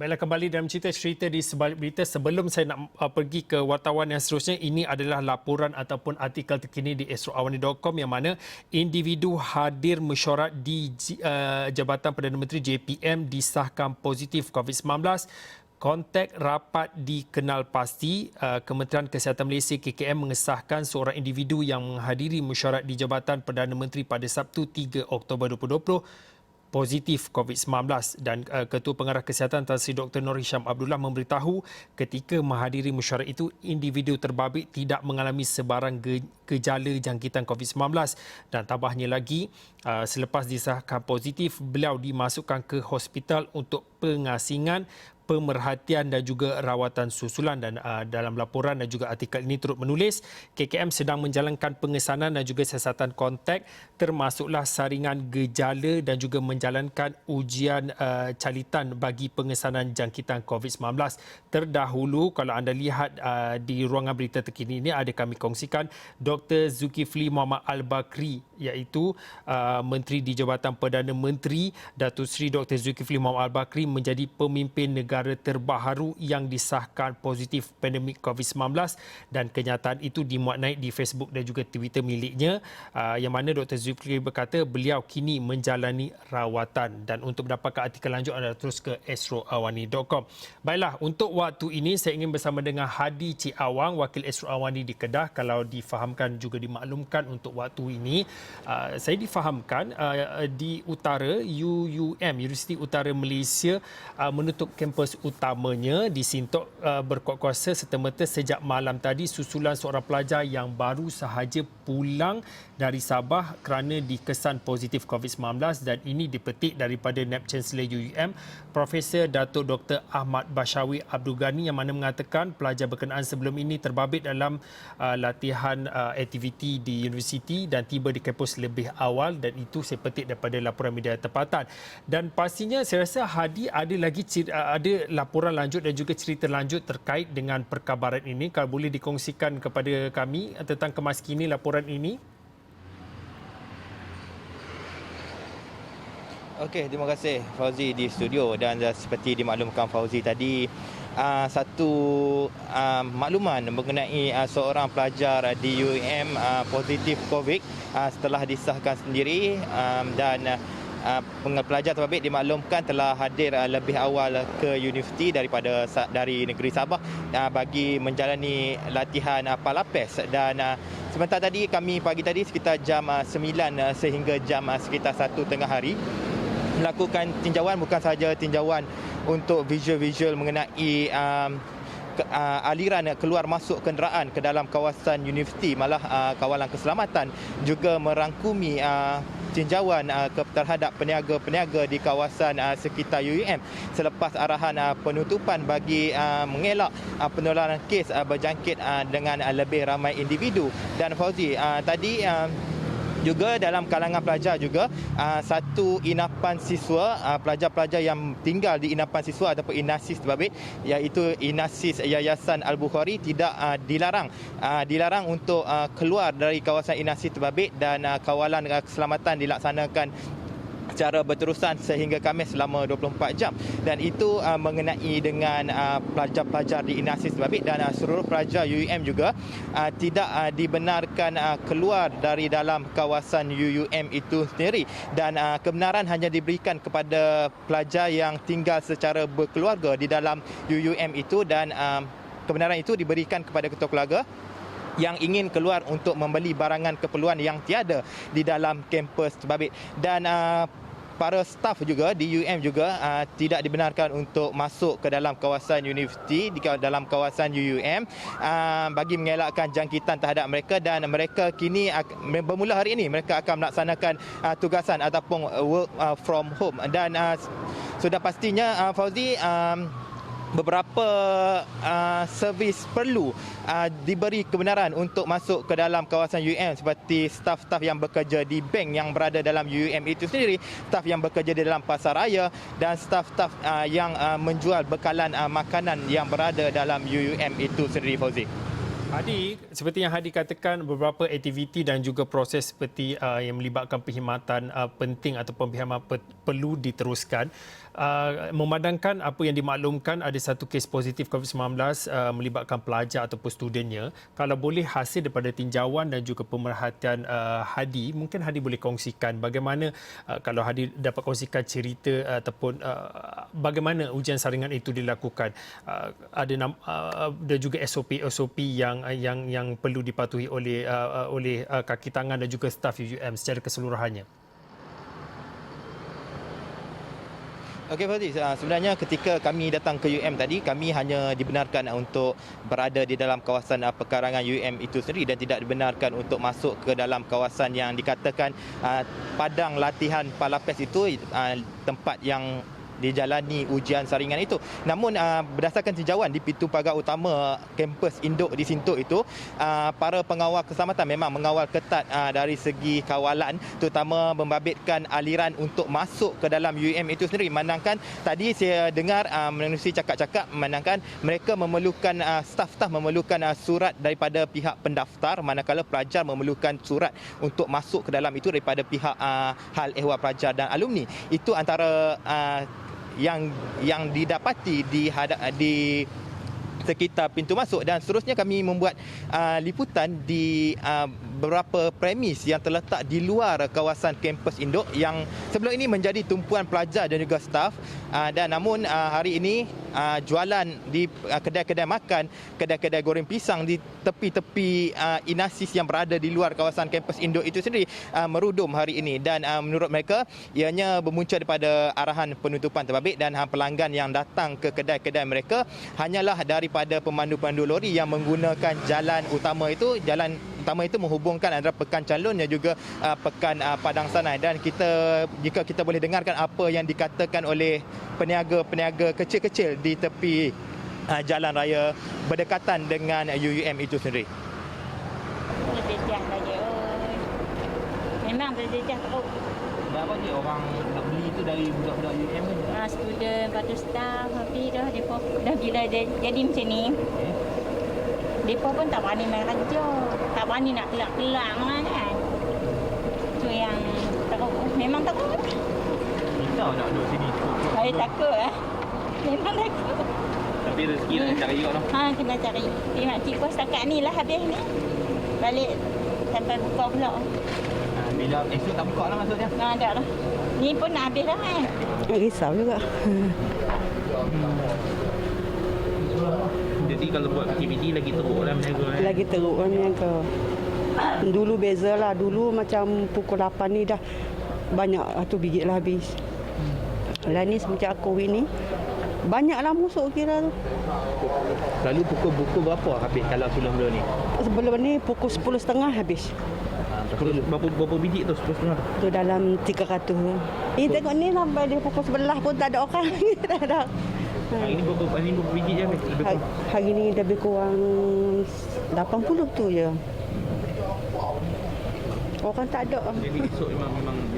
Baiklah, kembali dalam cerita di sebalik berita. Sebelum saya nak pergi ke wartawan yang seterusnya, ini adalah laporan ataupun artikel terkini di esroawani.com yang mana individu hadir mesyuarat di Jabatan Perdana Menteri JPM disahkan positif COVID-19. Kontak rapat dikenal pasti. Kementerian Kesihatan Malaysia KKM mengesahkan seorang individu yang menghadiri mesyuarat di Jabatan Perdana Menteri pada Sabtu 3 Oktober 2020 positif COVID-19 dan Ketua Pengarah Kesihatan Tan Sri Dr. Nur Hisham Abdullah memberitahu ketika menghadiri mesyuarat itu individu terbabit tidak mengalami sebarang gejala jangkitan COVID-19 dan tambahnya lagi selepas disahkan positif beliau dimasukkan ke hospital untuk pengasingan, pemerhatian dan juga rawatan susulan. Dan dalam laporan dan juga artikel ini turut menulis KKM sedang menjalankan pengesanan dan juga siasatan kontak termasuklah saringan gejala dan juga menjalankan ujian calitan bagi pengesanan jangkitan COVID-19. Terdahulu kalau anda lihat di ruangan berita terkini ini ada kami kongsikan Dr. Zulkifli Mohamed Al-Bakri iaitu Menteri di Jabatan Perdana Menteri. Datuk Seri Dr. Zulkifli Mohamed Al-Bakri menjadi pemimpin negara terbaharu yang disahkan positif pandemik COVID-19 dan kenyataan itu dimuat naik di Facebook dan juga Twitter miliknya yang mana Dr. Zulkifli berkata beliau kini menjalani rawatan. Dan untuk mendapatkan artikel lanjut anda terus ke esroawani.com. Baiklah, untuk waktu ini saya ingin bersama dengan Hadi Cik Awang, Wakil Esro Awani di Kedah. Kalau difahamkan juga dimaklumkan untuk waktu ini saya difahamkan di utara UUM, Universiti Utara Malaysia menutup kampus utamanya di Sintok berkuat kuasa serta-merta sejak malam tadi susulan seorang pelajar yang baru sahaja pulang dari Sabah kerana dikesan positif COVID-19 dan ini dipetik daripada Naib Chancellor UUM Profesor Datuk Dr. Ahmad Bashawi Abdul Ghani yang mana mengatakan pelajar berkenaan sebelum ini terbabit dalam latihan aktiviti di universiti dan tiba di kampus lebih awal dan itu saya petik daripada laporan media tempatan. Dan pastinya saya rasa Hadi ada lagi ada laporan lanjut dan juga cerita lanjut terkait dengan perkabaran ini. Kalau boleh dikongsikan kepada kami tentang kemaskini laporan ini. Okey, terima kasih Fauzi di studio dan seperti dimaklumkan Fauzi tadi satu makluman mengenai seorang pelajar di UUM positif COVID setelah disahkan sendiri dan pelajar terbabit dimaklumkan telah hadir lebih awal ke universiti dari negeri Sabah bagi menjalani latihan palapes dan sebentar tadi pagi tadi sekitar jam 9 sehingga jam sekitar 1 tengah hari melakukan tinjauan, bukan sahaja tinjauan untuk visual-visual mengenai aliran keluar masuk kenderaan ke dalam kawasan universiti, malah kawalan keselamatan juga merangkumi tinjauan terhadap peniaga-peniaga di kawasan sekitar UUM selepas arahan penutupan bagi mengelak penularan kes berjangkit dengan lebih ramai individu. Dan Fauzi, tadi juga dalam kalangan pelajar juga satu inapan siswa, pelajar-pelajar yang tinggal di inapan siswa ataupun inasis terbabit iaitu inasis Yayasan Al-Bukhari tidak dilarang untuk keluar dari kawasan inasis terbabit dan kawalan keselamatan dilaksanakan secara berterusan sehingga Khamis selama 24 jam dan itu mengenai dengan pelajar-pelajar di inasis terbabit dan seluruh pelajar UUM juga tidak dibenarkan keluar dari dalam kawasan UUM itu sendiri dan kebenaran hanya diberikan kepada pelajar yang tinggal secara berkeluarga di dalam UUM itu dan kebenaran itu diberikan kepada ketua keluarga yang ingin keluar untuk membeli barangan keperluan yang tiada di dalam kampus terbabit dan para staf juga di UUM juga tidak dibenarkan untuk masuk ke dalam kawasan universiti di dalam kawasan UUM bagi mengelakkan jangkitan terhadap mereka dan mereka kini bermula hari ini mereka akan melaksanakan tugasan ataupun work from home dan sudah pastinya Fauzi beberapa servis perlu diberi kebenaran untuk masuk ke dalam kawasan UUM seperti staf-staf yang bekerja di bank yang berada dalam UUM itu sendiri, staf yang bekerja di dalam pasar raya dan staf-staf yang menjual bekalan makanan yang berada dalam UUM itu sendiri, Fauzi. Hadi, seperti yang Hadi katakan, beberapa aktiviti dan juga proses seperti yang melibatkan perkhidmatan penting ataupun perkhidmatan perlu diteruskan. Memandangkan apa yang dimaklumkan ada satu kes positif COVID-19 melibatkan pelajar ataupun studennya. Kalau boleh hasil daripada tinjauan dan juga pemerhatian Hadi, mungkin Hadi boleh kongsikan bagaimana kalau Hadi dapat kongsikan cerita ataupun bagaimana ujian saringan itu dilakukan. Ada juga SOP yang perlu dipatuhi oleh kaki tangan dan juga staf UUM secara keseluruhannya. Okey Fauzi, sebenarnya ketika kami datang ke UM tadi, kami hanya dibenarkan untuk berada di dalam kawasan pekarangan UM itu sendiri dan tidak dibenarkan untuk masuk ke dalam kawasan yang dikatakan padang latihan Palapes itu, tempat yang dijalani ujian saringan itu. Namun berdasarkan tinjauan di pintu pagar utama kampus induk di Sintok itu, para pengawal keselamatan memang mengawal ketat dari segi kawalan, terutama membabitkan aliran untuk masuk ke dalam UM itu sendiri. Memandangkan tadi saya dengar menerusi cakap-cakap, memandangkan mereka memerlukan staf-staf memerlukan surat daripada pihak pendaftar, manakala pelajar memerlukan surat untuk masuk ke dalam itu daripada pihak hal ehwal pelajar dan alumni. Itu antara yang didapati di sekitar pintu masuk, dan seterusnya kami membuat liputan di beberapa premis yang terletak di luar kawasan kampus induk yang sebelum ini menjadi tumpuan pelajar dan juga staf, dan namun hari ini jualan di kedai-kedai makan, kedai-kedai goreng pisang di tepi-tepi Inasis yang berada di luar kawasan kampus induk itu sendiri merudum hari ini, dan menurut mereka ianya bermunca daripada arahan penutupan terbabit, dan pelanggan yang datang ke kedai-kedai mereka hanyalah daripada pemandu-pemandu lori yang menggunakan jalan utama itu. Jalan utama itu menghubungkan antara Pekan Calon dan juga Pekan Padang Sanai, dan jika kita boleh dengarkan apa yang dikatakan oleh peniaga-peniaga kecil-kecil di tepi jalan raya berdekatan dengan UUM itu sendiri. Berjejah saja. Memang berjejah teruk. Berapa je orang nak beli tu dari budak-budak UM ni? Student, lepas tu staff, tapi dah mereka dah bila dia jadi macam ni. Mereka pun tak berani main kerja. Tak berani nak kelak-kelak kan. Itu yang teruk. Memang teruk. Risau nak duduk sini. Saya takut Memang takut. Tapi rezeki nak cari juga lah. Kena cari. Makcik pun setakat ni lah habis ni. Balik sampai buka pula. Bila esok tak buka lah maksudnya? Tak lah. Ni pun nak habis dah kan. Risau juga. Jadi kalau buat aktiviti lagi teruk lah berniaga. Lagi teruk kan niaga. Dulu beza lah. Dulu macam pukul 8 ni dah banyak tu biji lah habis. Lah ni semenjak COVID ni banyaklah musuh kira tu. Lalu pukul berapa habis kalau sebelum ni? Sebelum ni pukul 10.30 habis. Berapa biji tu 10.30 tu? Tu dalam 300 tu. Tengok ni sampai dia pukul 11 pun tak ada orang. Tak ada. Hari ni berapa biji je habis? Lebih kurang? Hari ni lebih kurang 80 tu je. Orang tak ada. Jadi esok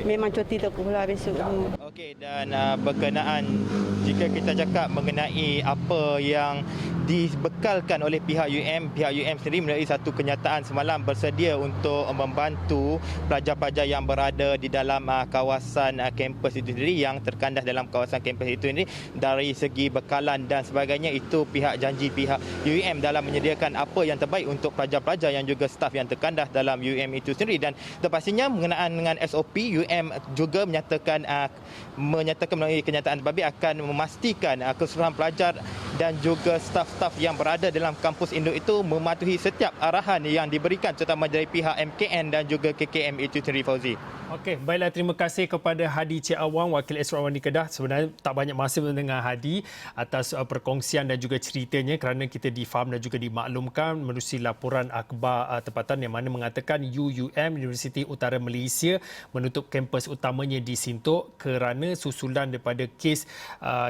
Memang cuti tak pula besok tu. Okey, dan berkenaan jika kita cakap mengenai apa yang dibekalkan oleh pihak UM sendiri melalui satu kenyataan semalam bersedia untuk membantu pelajar-pelajar yang berada di dalam kawasan kampus itu sendiri, yang terkandas dalam kawasan kampus itu sendiri dari segi bekalan dan sebagainya. Itu janji pihak UM dalam menyediakan apa yang terbaik untuk pelajar-pelajar yang juga staf yang terkandas dalam UM itu sendiri. Dan terpastinya mengenaan dengan SOP, UM juga menyatakan melalui kenyataan terbabit akan memastikan keseluruhan pelajar dan juga staf-staf yang berada dalam kampus induk itu mematuhi setiap arahan yang diberikan, terutama dari pihak MKN dan juga KKM itu sendiri, Fauzi. Okey, baiklah, terima kasih kepada Hadi Cik Awang, Wakil Esro Awani Kedah. Sebenarnya tak banyak masa dengan Hadi atas perkongsian dan juga ceritanya, kerana kita difaham dan juga dimaklumkan menerusi laporan akhbar tempatan yang mana mengatakan UUM, Universiti Utara Malaysia, menutup kampus utamanya di Sintok kerana susulan daripada kes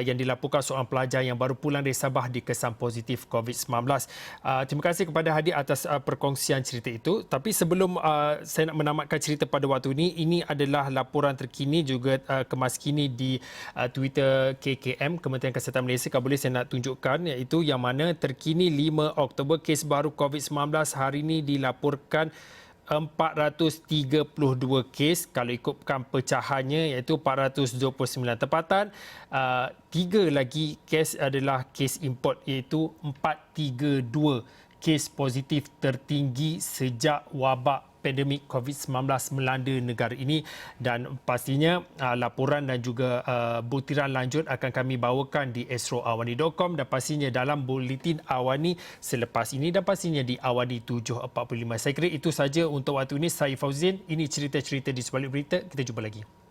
yang dilaporkan seorang pelajar yang baru pulang dari Sabah dikesan positif COVID-19. Terima kasih kepada Hadi atas perkongsian cerita itu. Tapi sebelum saya nak menamatkan cerita pada waktu ini adalah laporan terkini juga kemaskini di Twitter KKM, Kementerian Kesihatan Malaysia. Kalau boleh saya nak tunjukkan, iaitu yang mana terkini 5 Oktober kes baru COVID-19 hari ini dilaporkan 432 kes kalau ikutkan pecahannya, iaitu 429 tempatan. 3 lagi kes adalah kes import, iaitu 432 kes positif tertinggi sejak wabak pandemik COVID-19 melanda negara ini, dan pastinya laporan dan juga butiran lanjut akan kami bawakan di astroawani.com dan pastinya dalam buletin Awani selepas ini dan pastinya di Awani 7.45. Saya kira itu saja untuk waktu ini. Saya Fauzin, ini cerita-cerita di sebalik berita. Kita jumpa lagi.